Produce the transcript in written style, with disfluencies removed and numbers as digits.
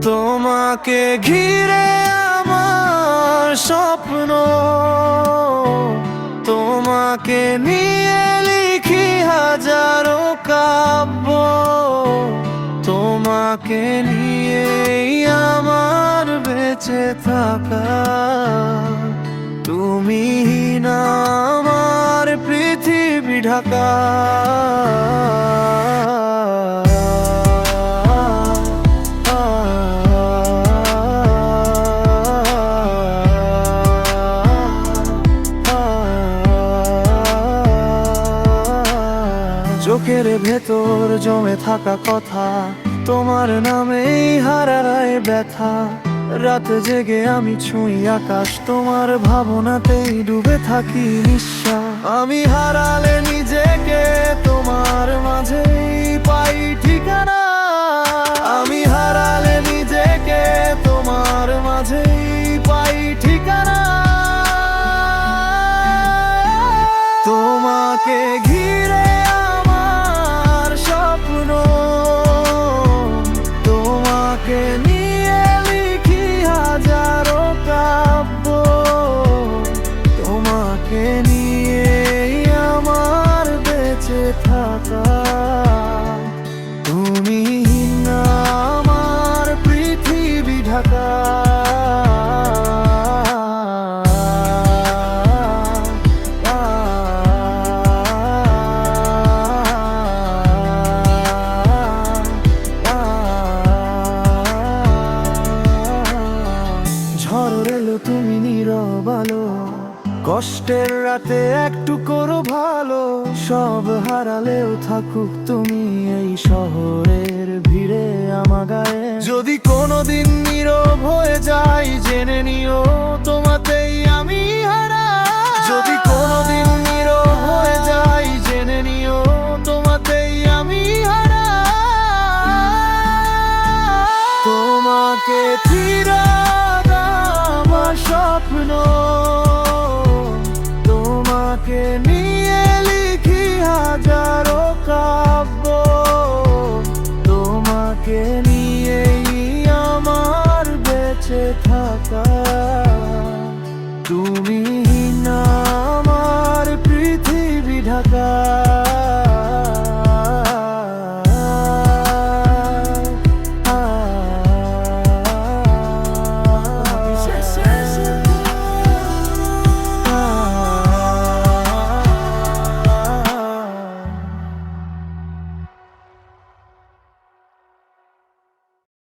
তোমাকে ঘিরে আমার স্বপ্ন, তোমাকে নিয়ে লিখি হাজারো কাব্য, তোমাকে নিয়েই আমার বেঁচে থাকা। তুমি না আমার পৃথিবী ঢাকা। চোখের ভেতর জমে থাকা কথা, তোমার নামেই হারায় ব্যথা। রাত জেগে আমি ছুঁই আকাশ, তোমার ভাবনাতেই ডুবে থাকি নিঃশ্বাস। আমি হারালে নিজেকে তোমার মাঝেই পাই ঠিকানা। আমি হারালে নিজেকে তোমার মাঝেই পাই ঠিকানা। তোমাকে ঘিরে আমার স্বপ্ন, তোমাকে নিয়ে লিখি হাজারো কাব্য, তোমাকে নিয়েই আমার বেঁচে থাকা। তুমি না আমার পৃথিবী ঢাকা। ঝড় এলো তুমি নীরব আলো, কষ্টের রাতে একটু করো ভালো। সব হারালেও থাকুক তুমি এই শহরের ভিড়ে আমার গায়ে। যদি কোনোদিন নীরব হয়ে যাই জেনে নিও তোমাতেই আমি হারা। যদি কোনোদিন নীরব হয়ে যাই জেনে নিও তোমাতেই আমি হারা। তোমাকে ফিরা আমার স্বপ্ন, তোমাকে নিয়ে লিখি হাজারো কাব্য, তোমাকে নিয়েই আমার বেঁচে থাকা।